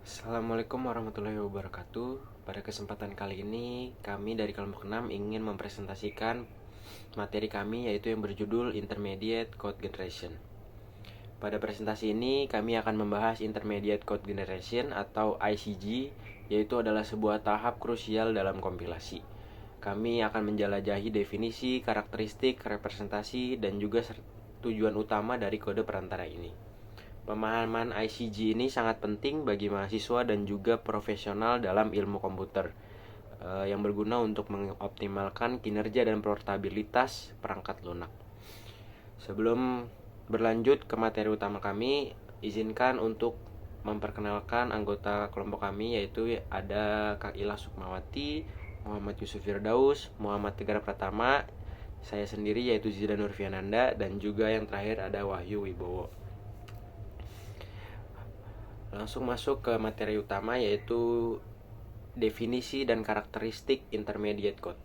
Assalamualaikum warahmatullahi wabarakatuh. Pada kesempatan kali ini, kami dari kelompok 6 ingin mempresentasikan materi kami yaitu yang berjudul Intermediate Code Generation. Pada presentasi ini, kami akan membahas Intermediate Code Generation atau ICG, yaitu adalah sebuah tahap krusial dalam kompilasi. Kami akan menjelajahi definisi, karakteristik, representasi, dan juga tujuan utama dari kode perantara ini. Pemahaman ICG ini sangat penting bagi mahasiswa dan juga profesional dalam ilmu komputer yang berguna untuk mengoptimalkan kinerja dan portabilitas perangkat lunak. Sebelum berlanjut ke materi utama kami, izinkan untuk memperkenalkan anggota kelompok kami, yaitu ada Kak Ila Sukmawati, Muhammad Yusuf Firdaus, Muhammad Tegar Pratama, saya sendiri yaitu Zidan Nurfiananda, dan juga yang terakhir ada Wahyu Wibowo. Langsung masuk ke materi utama, yaitu definisi dan karakteristik intermediate code.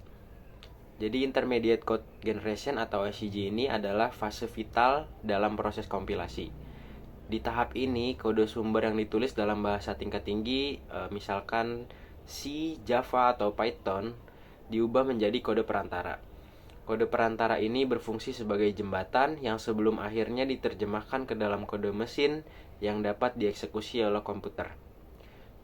Jadi intermediate code generation atau ICG ini adalah fase vital dalam proses kompilasi. Di tahap ini, kode sumber yang ditulis dalam bahasa tingkat tinggi, misalkan C, Java, atau Python, diubah menjadi kode perantara. Kode perantara ini berfungsi sebagai jembatan yang sebelum akhirnya diterjemahkan ke dalam kode mesin yang dapat dieksekusi oleh komputer.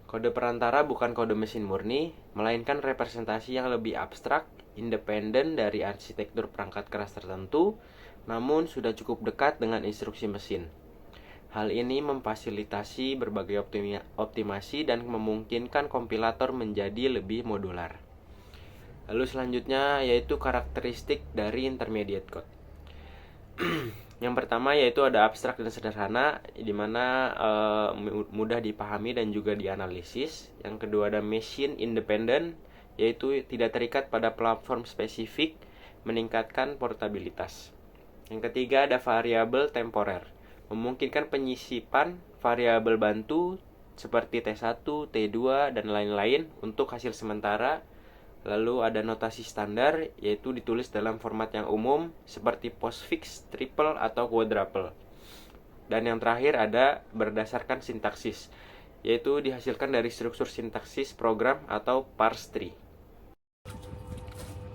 Kode perantara bukan kode mesin murni, melainkan representasi yang lebih abstrak, independen dari arsitektur perangkat keras tertentu, namun sudah cukup dekat dengan instruksi mesin. Hal ini memfasilitasi berbagai optimasi dan memungkinkan kompilator menjadi lebih modular. Lalu selanjutnya yaitu karakteristik dari intermediate code. Yang pertama yaitu ada abstrak dan sederhana, di mana mudah dipahami dan juga dianalisis. Yang kedua ada machine independent, yaitu tidak terikat pada platform spesifik, meningkatkan portabilitas. Yang ketiga ada variabel temporer, memungkinkan penyisipan variabel bantu seperti T1, T2, dan lain-lain untuk hasil sementara. Lalu ada notasi standar, yaitu ditulis dalam format yang umum seperti postfix, triple, atau quadruple. Dan yang terakhir ada berdasarkan sintaksis, yaitu dihasilkan dari struktur sintaksis program atau parse tree.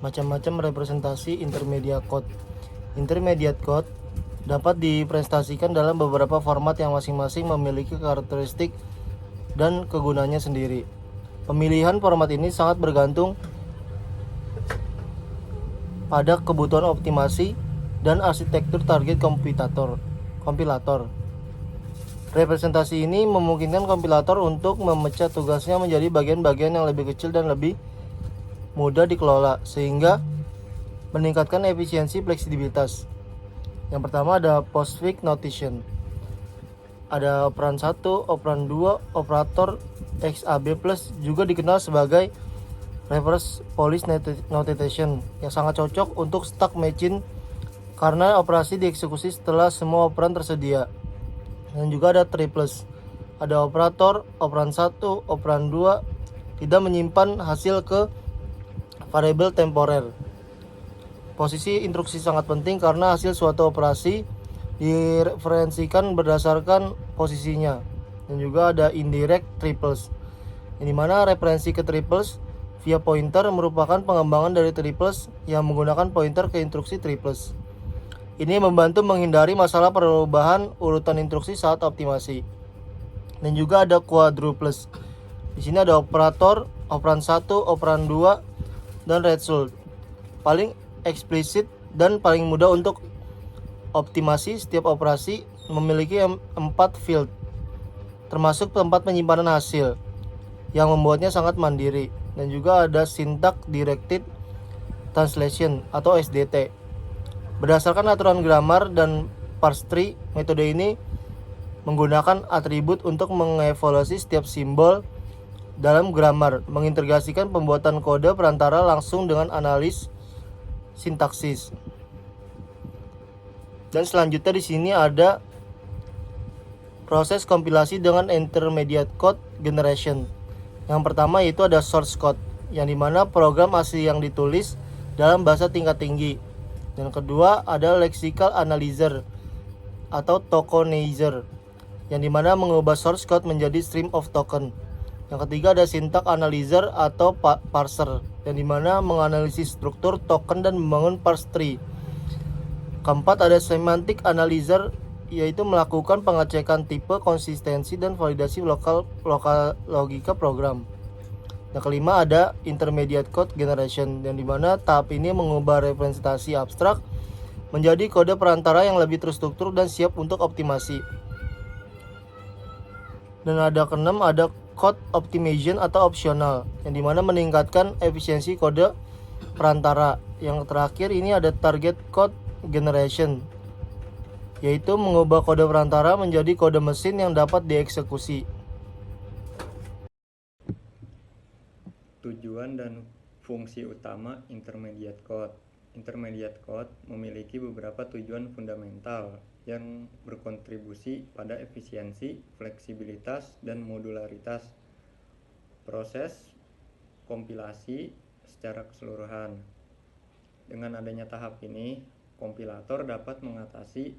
Macam-macam representasi intermediate code. Intermediate code dapat dipresentasikan dalam beberapa format yang masing-masing memiliki karakteristik dan kegunaannya sendiri. Pemilihan format ini sangat bergantung pada kebutuhan optimasi dan arsitektur target kompilator. Representasi ini memungkinkan kompilator untuk memecah tugasnya menjadi bagian-bagian yang lebih kecil dan lebih mudah dikelola, sehingga meningkatkan efisiensi fleksibilitas. Yang pertama ada postfix notation. Ada operan 1, operan 2, operator XAB+, juga dikenal sebagai reverse polish notation, yang sangat cocok untuk stack machine karena operasi dieksekusi setelah semua operan tersedia. Dan juga ada triples. Ada operator, operan 1, operan 2 tidak menyimpan hasil ke variabel temporer. Posisi instruksi sangat penting karena hasil suatu operasi direferensikan berdasarkan posisinya. Dan juga ada indirect triples, yang dimana referensi ke triples via pointer merupakan pengembangan dari triples yang menggunakan pointer ke instruksi triples. Ini membantu menghindari masalah perubahan urutan instruksi saat optimasi. Dan juga ada quadruples. Di sini ada operator, operan 1, operan 2, dan result. Paling eksplisit dan paling mudah untuk optimasi. Setiap operasi memiliki 4 field, termasuk tempat penyimpanan hasil, yang membuatnya sangat mandiri. Dan juga ada syntax directed translation atau SDT. Berdasarkan aturan grammar dan parse tree, metode ini menggunakan atribut untuk mengevaluasi setiap simbol dalam grammar, mengintegrasikan pembuatan kode perantara langsung dengan analis sintaksis. Dan selanjutnya di sini ada proses kompilasi dengan intermediate code generation. Yang pertama yaitu ada source code, yang dimana program asli yang ditulis dalam bahasa tingkat tinggi. Dan kedua ada lexical analyzer atau tokenizer, yang dimana mengubah source code menjadi stream of token. Yang ketiga ada syntax analyzer atau parser, yang dimana menganalisis struktur token dan membangun parse tree. Keempat ada semantic analyzer, yaitu melakukan pengecekan tipe, konsistensi, dan validasi lokal logika program. Yang kelima ada intermediate code generation, yang dimana tahap ini mengubah representasi abstrak menjadi kode perantara yang lebih terstruktur dan siap untuk optimasi. Dan ada keenam ada code optimization atau optional, yang dimana meningkatkan efisiensi kode perantara. Yang terakhir ini ada target code generation, yaitu mengubah kode perantara menjadi kode mesin yang dapat dieksekusi. Tujuan dan fungsi utama intermediate code. Intermediate code memiliki beberapa tujuan fundamental yang berkontribusi pada efisiensi, fleksibilitas, dan modularitas proses kompilasi secara keseluruhan. Dengan adanya tahap ini, kompilator dapat mengatasi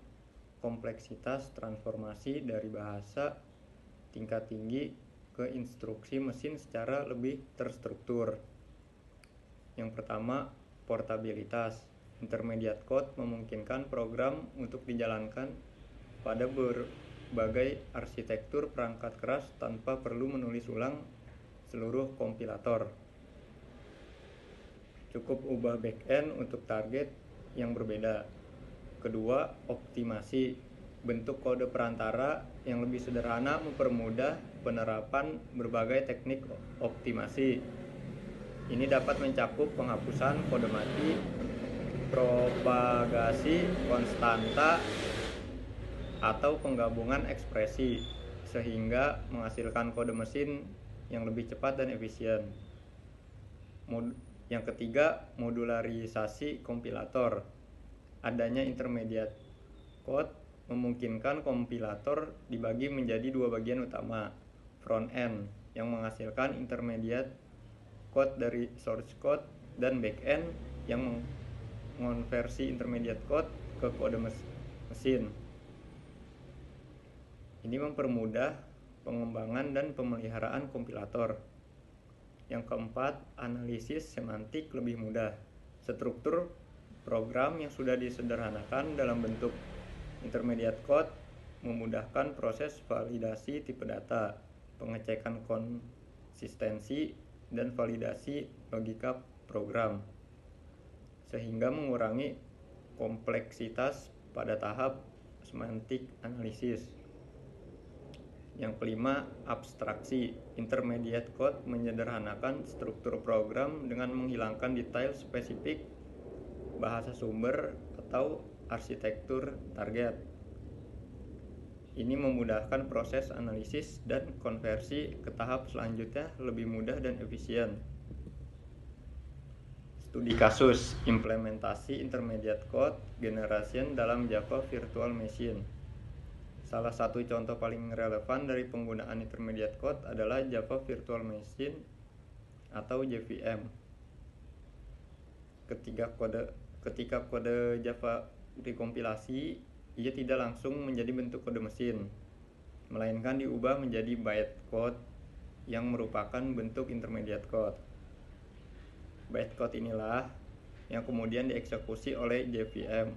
kompleksitas transformasi dari bahasa tingkat tinggi ke instruksi mesin secara lebih terstruktur. Yang pertama, portabilitas. Intermediate code memungkinkan program untuk dijalankan pada berbagai arsitektur perangkat keras tanpa perlu menulis ulang seluruh kompilator. Cukup ubah backend untuk target yang berbeda. Kedua, optimasi. Bentuk kode perantara yang lebih sederhana mempermudah penerapan berbagai teknik optimasi. Ini dapat mencakup penghapusan kode mati, propagasi konstanta, atau penggabungan ekspresi, sehingga menghasilkan kode mesin yang lebih cepat dan efisien. Yang ketiga, modularisasi kompilator. Adanya intermediate code memungkinkan kompilator dibagi menjadi dua bagian utama, front end yang menghasilkan intermediate code dari source code, dan back end yang mengonversi intermediate code ke kode mesin. Ini mempermudah pengembangan dan pemeliharaan kompilator. Yang keempat, analisis semantik lebih mudah. Struktur program yang sudah disederhanakan dalam bentuk intermediate code memudahkan proses validasi tipe data, pengecekan konsistensi, dan validasi logika program, sehingga mengurangi kompleksitas pada tahap semantik analisis. Yang kelima, abstraksi. Intermediate code menyederhanakan struktur program dengan menghilangkan detail spesifik bahasa sumber atau arsitektur target. Ini memudahkan proses analisis dan konversi ke tahap selanjutnya lebih mudah dan efisien. Studi kasus implementasi intermediate code generation dalam Java Virtual Machine. Salah satu contoh paling relevan dari penggunaan intermediate code adalah Java Virtual Machine atau JVM. Ketika kode Java dikompilasi, ia tidak langsung menjadi bentuk kode mesin, melainkan diubah menjadi bytecode yang merupakan bentuk intermediate code. Bytecode inilah yang kemudian dieksekusi oleh JVM,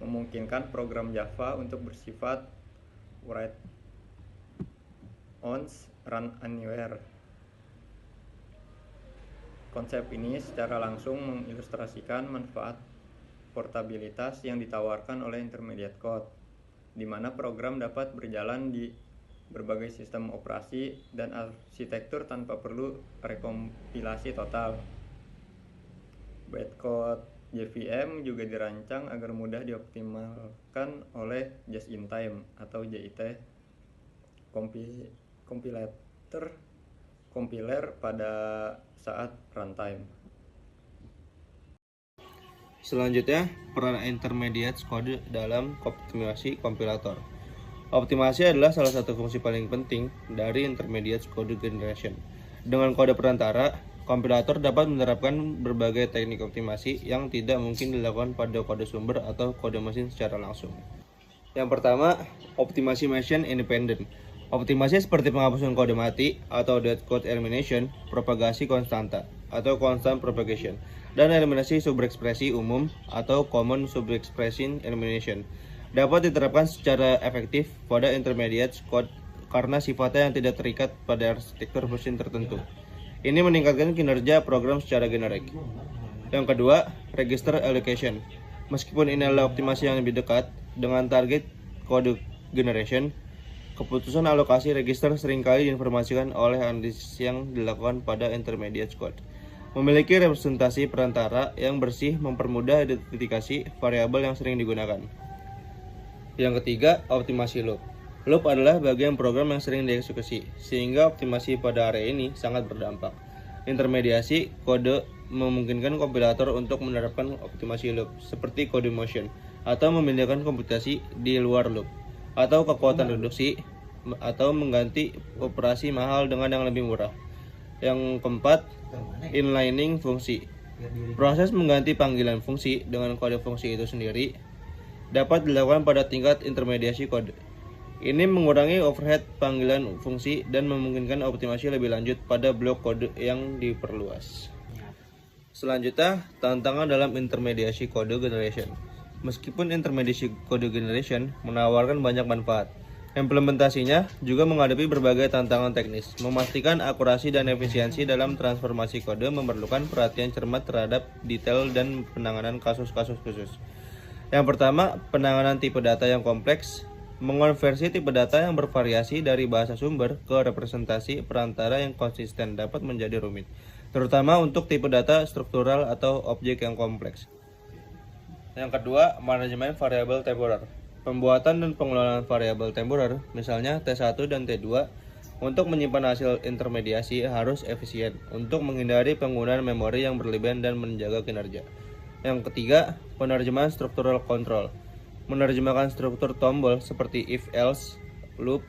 memungkinkan program Java untuk bersifat write once, run anywhere. Konsep ini secara langsung mengilustrasikan manfaat portabilitas yang ditawarkan oleh intermediate code, di mana program dapat berjalan di berbagai sistem operasi dan arsitektur tanpa perlu rekompilasi total. Bytecode JVM juga dirancang agar mudah dioptimalkan oleh just-in-time atau JIT compiler pada saat runtime. Selanjutnya, peran intermediate code dalam optimasi kompilator. Optimasi adalah salah satu fungsi paling penting dari intermediate code generation. Dengan kode perantara, kompilator dapat menerapkan berbagai teknik optimasi yang tidak mungkin dilakukan pada kode sumber atau kode mesin secara langsung. Yang pertama, optimasi machine independent. Optimasi seperti penghapusan kode mati atau dead code elimination, propagasi konstanta atau constant propagation, dan eliminasi subekspresi umum atau common subexpression elimination dapat diterapkan secara efektif pada intermediate code karena sifatnya yang tidak terikat pada arsitektur mesin tertentu. Ini meningkatkan kinerja program secara generik. Yang kedua, register allocation. Meskipun ini adalah optimasi yang lebih dekat dengan target code generation, keputusan alokasi register seringkali diinformasikan oleh analisis yang dilakukan pada intermediate code. Memiliki representasi perantara yang bersih mempermudah identifikasi variabel yang sering digunakan. Yang ketiga, optimasi loop. Loop adalah bagian program yang sering dieksekusi, sehingga optimasi pada area ini sangat berdampak. Intermediasi kode memungkinkan kompilator untuk menerapkan optimasi loop, seperti code motion, atau memindahkan komputasi di luar loop, atau kekuatan reduksi, atau mengganti operasi mahal dengan yang lebih murah. Yang keempat, inlining fungsi. Proses mengganti panggilan fungsi dengan kode fungsi itu sendiri dapat dilakukan pada tingkat intermediasi kode. Ini mengurangi overhead panggilan fungsi dan memungkinkan optimasi lebih lanjut pada blok kode yang diperluas. Selanjutnya, tantangan dalam intermediasi kode generation. Meskipun intermediasi kode generation menawarkan banyak manfaat, implementasinya juga menghadapi berbagai tantangan teknis. Memastikan akurasi dan efisiensi dalam transformasi kode memerlukan perhatian cermat terhadap detail dan penanganan kasus-kasus khusus. Yang pertama, penanganan tipe data yang kompleks. Mengonversi tipe data yang bervariasi dari bahasa sumber ke representasi perantara yang konsisten dapat menjadi rumit, terutama untuk tipe data struktural atau objek yang kompleks. Yang kedua, manajemen variabel temporer. Pembuatan dan pengelolaan variabel temporer, misalnya T1 dan T2, untuk menyimpan hasil intermediasi harus efisien untuk menghindari penggunaan memori yang berlebihan dan menjaga kinerja. Yang ketiga, penerjemahan struktural control. Menerjemahkan struktur tombol seperti if else, loop,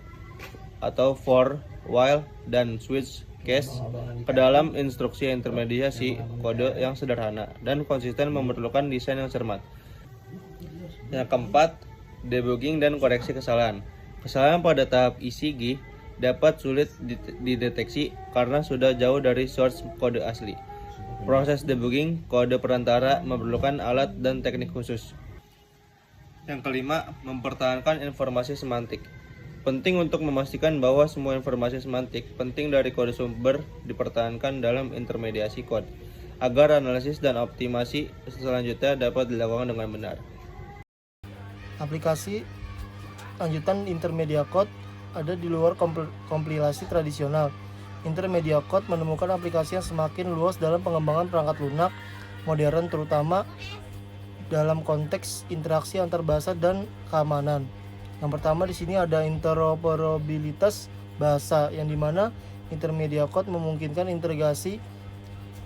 atau for, while, dan switch case ke dalam instruksi intermediasi kode yang sederhana dan konsisten memerlukan desain yang cermat. Yang keempat, debugging dan koreksi kesalahan. Kesalahan pada tahap ECG dapat sulit dideteksi karena sudah jauh dari source kode asli. Proses debugging kode perantara memerlukan alat dan teknik khusus. Yang kelima, mempertahankan informasi semantik. Penting untuk memastikan bahwa semua informasi semantik penting dari kode sumber dipertahankan dalam intermediasi kode, agar analisis dan optimasi selanjutnya dapat dilakukan dengan benar. Aplikasi lanjutan intermedia code ada di luar kompilasi tradisional. Intermedia code menemukan aplikasi yang semakin luas dalam pengembangan perangkat lunak modern, terutama dalam konteks interaksi antar bahasa dan keamanan. Yang pertama di sini ada interoperabilitas bahasa, yang dimana intermedia code memungkinkan integrasi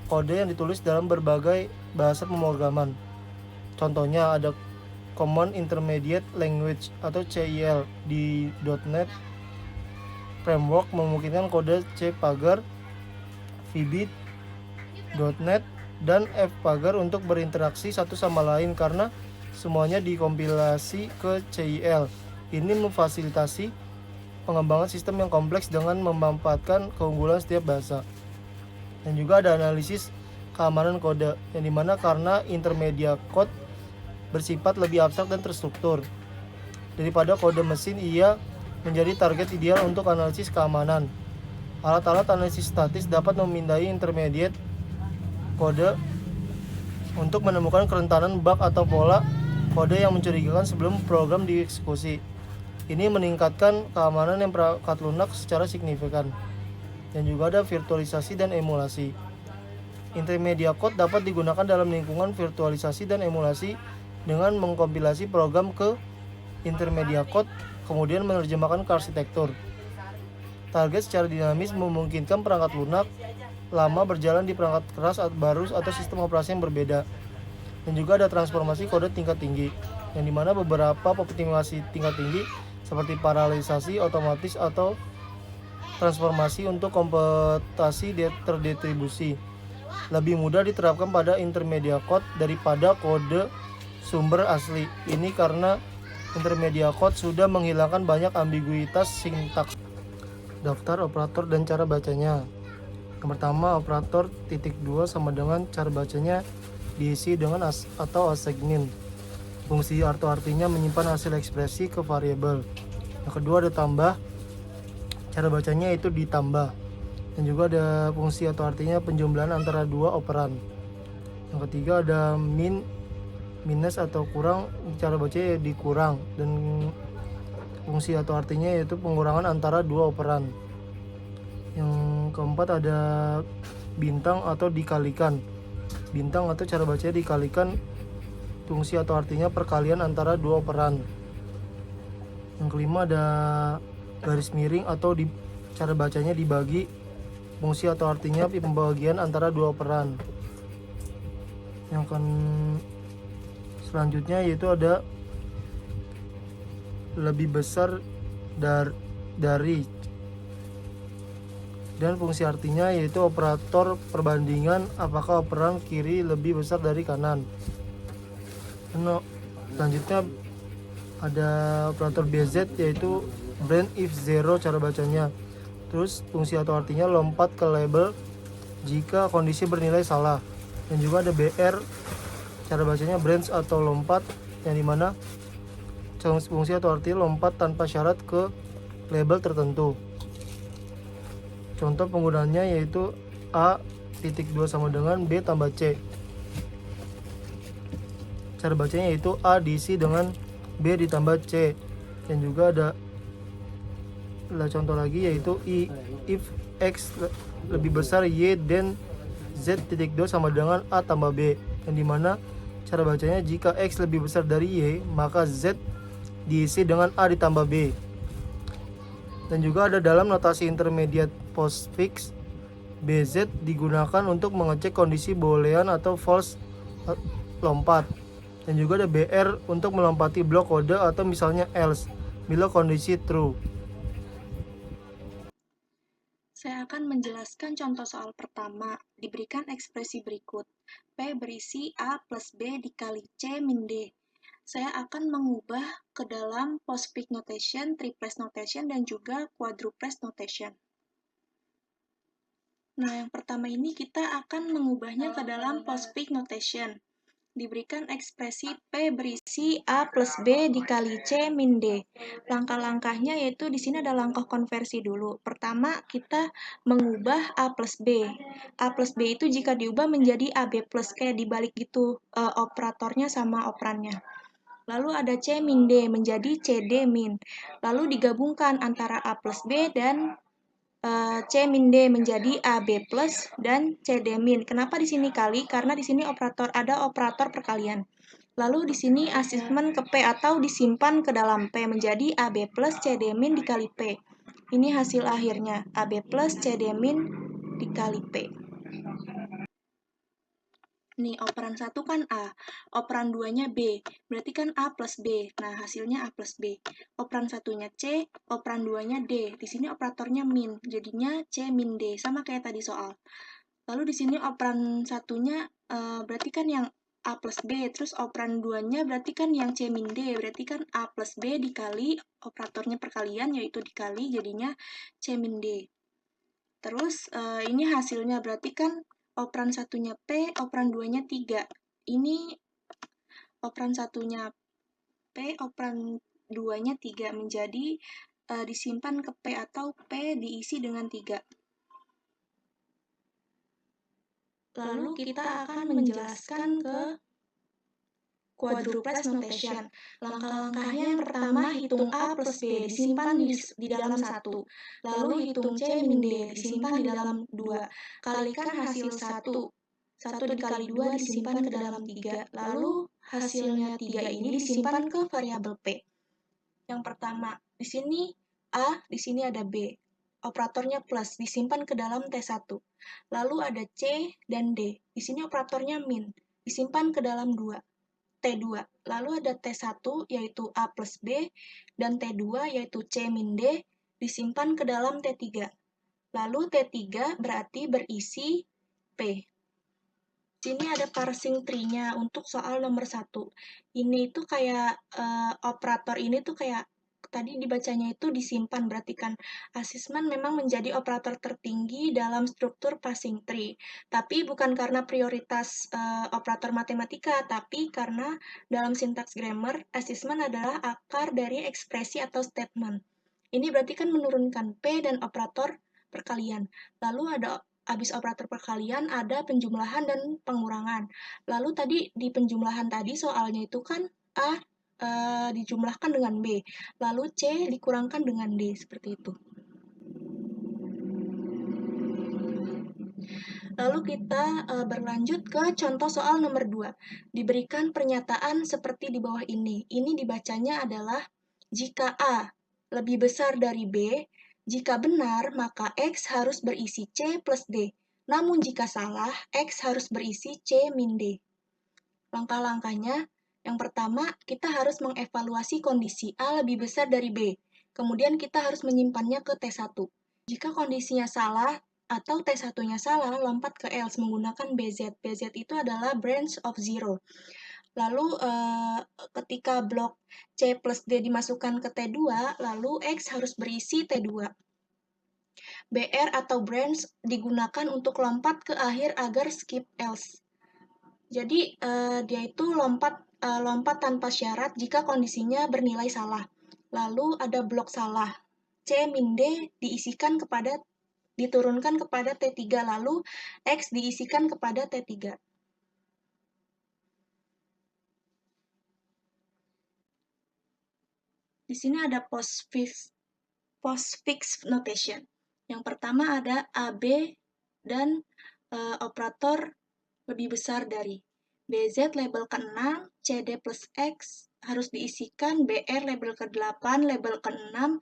kode yang ditulis dalam berbagai bahasa pemrograman. Contohnya ada Common Intermediate Language atau CIL di .NET Framework memungkinkan kode C pagar, VB, .NET, dan F pagar untuk berinteraksi satu sama lain karena semuanya dikompilasi ke CIL. Ini memfasilitasi pengembangan sistem yang kompleks dengan memanfaatkan keunggulan setiap bahasa. Dan juga ada analisis keamanan kode, yang dimana karena intermedia code bersifat lebih abstrak dan terstruktur daripada kode mesin, ia menjadi target ideal untuk analisis keamanan. Alat-alat analisis statis dapat memindai intermediate kode untuk menemukan kerentanan bug atau pola kode yang mencurigakan sebelum program dieksekusi. Ini meningkatkan keamanan yang perangkat lunak secara signifikan. Dan juga ada virtualisasi dan emulasi. Intermedia code dapat digunakan dalam lingkungan virtualisasi dan emulasi dengan mengkompilasi program ke intermedia code, kemudian menerjemahkan ke arsitektur. Target secara dinamis memungkinkan perangkat lunak lama berjalan di perangkat keras baru atau sistem operasi yang berbeda. Dan juga ada transformasi kode tingkat tinggi, yang dimana beberapa optimasi tingkat tinggi seperti paralelisasi otomatis atau transformasi untuk komputasi terdistribusi lebih mudah diterapkan pada intermedia code daripada kode sumber asli. Ini karena intermediate code sudah menghilangkan banyak ambiguitas sintaks. Daftar operator dan cara bacanya. Yang pertama, operator titik 2 sama dengan cara bacanya diisi dengan atau assignin. Fungsi atau artinya menyimpan hasil ekspresi ke variabel. Yang kedua ada tambah, cara bacanya itu ditambah. Dan juga ada fungsi atau artinya penjumlahan antara dua operan. Yang ketiga ada minus atau kurang, cara bacanya dikurang. Dan fungsi atau artinya yaitu pengurangan antara dua operan. Yang keempat ada bintang atau dikalikan. Bintang atau cara bacanya dikalikan, fungsi atau artinya perkalian antara dua operan. Yang kelima ada garis miring atau cara bacanya dibagi, fungsi atau artinya pembagian antara dua operan. Yang selanjutnya yaitu ada lebih besar dari, dan fungsi artinya yaitu operator perbandingan apakah operan kiri lebih besar dari kanan. Selanjutnya ada operator BZ yaitu brand if zero, cara bacanya. Terus fungsi atau artinya lompat ke label jika kondisi bernilai salah. Dan juga ada BR, cara bacanya branch atau lompat, yang dimana fungsi atau artinya lompat tanpa syarat ke label tertentu. Contoh penggunaannya yaitu A.2 sama dengan B tambah C. Cara bacanya yaitu A diisi dengan B ditambah C. Dan juga ada contoh lagi yaitu if X lebih besar Y dan Z.2 sama dengan A tambah B. Yang dimana cara bacanya jika X lebih besar dari Y maka Z diisi dengan A ditambah B. Dan juga ada dalam notasi intermediate postfix, BZ digunakan untuk mengecek kondisi boolean atau false lompat. Dan juga ada BR untuk melompati blok kode atau misalnya else bila kondisi true. Saya akan menjelaskan contoh soal pertama. Diberikan ekspresi berikut. P berisi A plus B dikali C min D. Saya akan mengubah ke dalam postfix notation, triples notation, dan juga quadruples notation. Nah, yang pertama ini kita akan mengubahnya ke dalam postfix notation. Diberikan ekspresi P berisi A plus B dikali C min D. Langkah-langkahnya yaitu di sini ada langkah konversi dulu. Pertama, kita mengubah A plus B. A plus B itu jika diubah menjadi AB plus, kayak dibalik gitu operatornya sama operannya. Lalu ada C min D menjadi CD min. Lalu digabungkan antara A plus B dan C min D menjadi AB plus dan CD min. Kenapa di sini kali? Karena di sini ada operator perkalian. Lalu di sini asesmen ke P atau disimpan ke dalam P menjadi AB plus CD min dikali P. Ini hasil akhirnya, AB plus CD min dikali P. Nih, operan 1 kan A, operan 2-nya B, berarti kan A plus B. Nah, hasilnya A plus B. Operan 1-nya C, operan 2-nya D. Di sini operatornya min, jadinya C min D, sama kayak tadi soal. Lalu di sini operan 1-nya berarti kan yang A plus B, terus operan 2-nya berarti kan yang C min D, berarti kan A plus B dikali operatornya perkalian, yaitu dikali, jadinya C min D. Terus ini hasilnya berarti kan operan 1-nya P, operan 2-nya 3. Ini operan 1-nya P, operan 2-nya 3 menjadi disimpan ke P atau P diisi dengan 3. Lalu kita akan menjelaskan ke quadruples notation. Langkah-langkahnya yang pertama, hitung A plus B disimpan di dalam 1. Lalu hitung C min D disimpan di dalam 2. Kalikan hasil 1. 1 dikali 2 disimpan ke dalam 3. Lalu hasilnya 3 ini disimpan ke variabel P. Yang pertama, di sini A, di sini ada B. Operatornya plus disimpan ke dalam T1. Lalu ada C dan D. Di sini operatornya min disimpan ke dalam 2. T2. Lalu ada T1 yaitu A plus B dan T2 yaitu C min D disimpan ke dalam T3. Lalu T3 berarti berisi P. Sini ada parsing tree-nya untuk soal nomor 1. Ini itu kayak operator ini tuh kayak tadi dibacanya itu disimpan, berarti kan asesmen memang menjadi operator tertinggi dalam struktur parsing tree. Tapi bukan karena prioritas operator matematika, tapi karena dalam sintaks grammar, asesmen adalah akar dari ekspresi atau statement. Ini berarti kan menurunkan P dan operator perkalian. Lalu ada habis operator perkalian ada penjumlahan dan pengurangan. Lalu tadi di penjumlahan tadi soalnya itu kan A dijumlahkan dengan B, lalu C dikurangkan dengan D, seperti itu. Lalu kita berlanjut ke contoh soal nomor 2. Diberikan pernyataan seperti di bawah ini. Ini dibacanya adalah jika A lebih besar dari B, jika benar, maka X harus berisi C plus D. Namun jika salah, X harus berisi C min D. Langkah-langkahnya, yang pertama, kita harus mengevaluasi kondisi A lebih besar dari B. Kemudian kita harus menyimpannya ke T1. Jika kondisinya salah atau T1-nya salah, lompat ke else menggunakan BZ. BZ itu adalah branch of zero. Lalu ketika blok C plus D dimasukkan ke T2, lalu X harus berisi T2. BR atau branch digunakan untuk lompat ke akhir agar skip else. Jadi dia itu lompat tanpa syarat jika kondisinya bernilai salah. Lalu ada blok salah. C min D diturunkan kepada T3, lalu X diisikan kepada T3. Di sini ada postfix notation. Yang pertama ada AB dan operator lebih besar dari. BZ label ke-6, CD plus X harus diisikan, BR label ke-8, label ke-6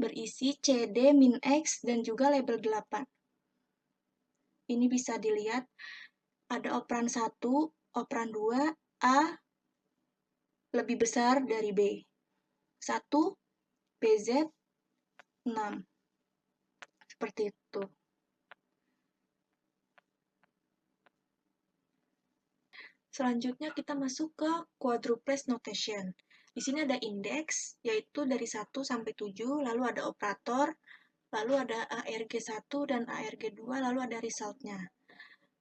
berisi CD min X dan juga label 8. Ini bisa dilihat ada operan 1, operan 2, A lebih besar dari B. 1, BZ, 6. Seperti itu. Selanjutnya kita masuk ke quadruples notation. Di sini ada indeks, yaitu dari 1 sampai 7, lalu ada operator, lalu ada ARG1 dan ARG2, lalu ada resultnya.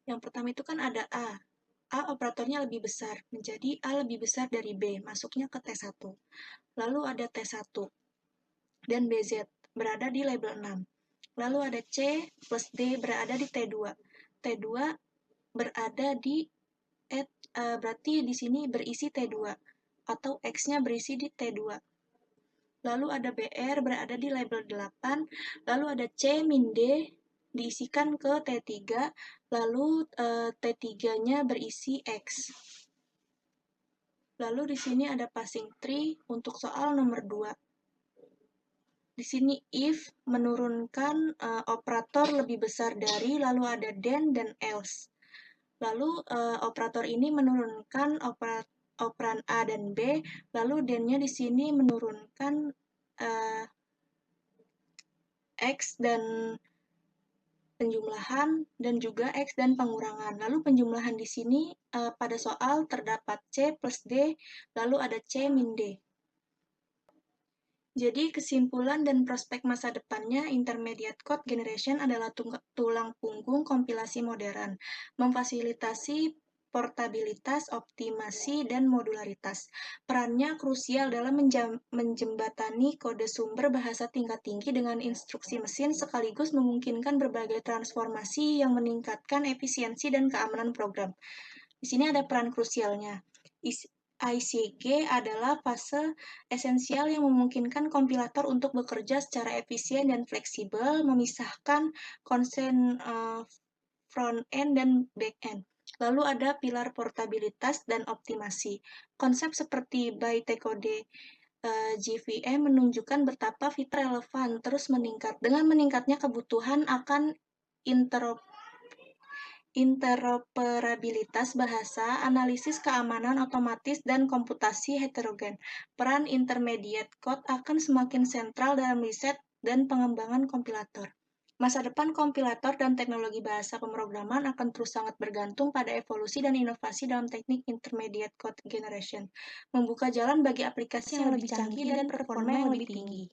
Yang pertama itu kan ada A. A operatornya lebih besar, menjadi A lebih besar dari B, masuknya ke T1. Lalu ada T1 dan BZ berada di label 6. Lalu ada C plus D berada di T2. T2 berada di berarti di sini berisi T2 atau X-nya berisi di T2. Lalu ada BR berada di label 8, lalu ada C min D diisikan ke T3, lalu T3-nya berisi X. Lalu di sini ada passing tree untuk soal nomor 2. Di sini if menurunkan operator lebih besar dari, lalu ada then dan else. Lalu operator ini menurunkan operan A dan B, lalu then-nya di sini menurunkan X dan penjumlahan dan juga X dan pengurangan. Lalu penjumlahan di sini pada soal terdapat C plus D, lalu ada C min D. Jadi kesimpulan dan prospek masa depannya Intermediate Code Generation adalah tulang punggung kompilasi modern, memfasilitasi portabilitas, optimasi, dan modularitas. Perannya krusial dalam menjembatani kode sumber bahasa tingkat tinggi dengan instruksi mesin sekaligus memungkinkan berbagai transformasi yang meningkatkan efisiensi dan keamanan program. Di sini ada peran krusialnya. ICG adalah fase esensial yang memungkinkan kompilator untuk bekerja secara efisien dan fleksibel, memisahkan konsen front-end dan back-end. Lalu ada pilar portabilitas dan optimasi. Konsep seperti bytecode JVM menunjukkan betapa fitur relevan terus meningkat. Dengan meningkatnya kebutuhan akan interoperabilitas bahasa, analisis keamanan otomatis, dan komputasi heterogen. Peran intermediate code akan semakin sentral dalam riset dan pengembangan kompilator. Masa depan kompilator dan teknologi bahasa pemrograman akan terus sangat bergantung pada evolusi dan inovasi dalam teknik intermediate code generation, membuka jalan bagi aplikasi yang lebih canggih dan performa yang lebih tinggi.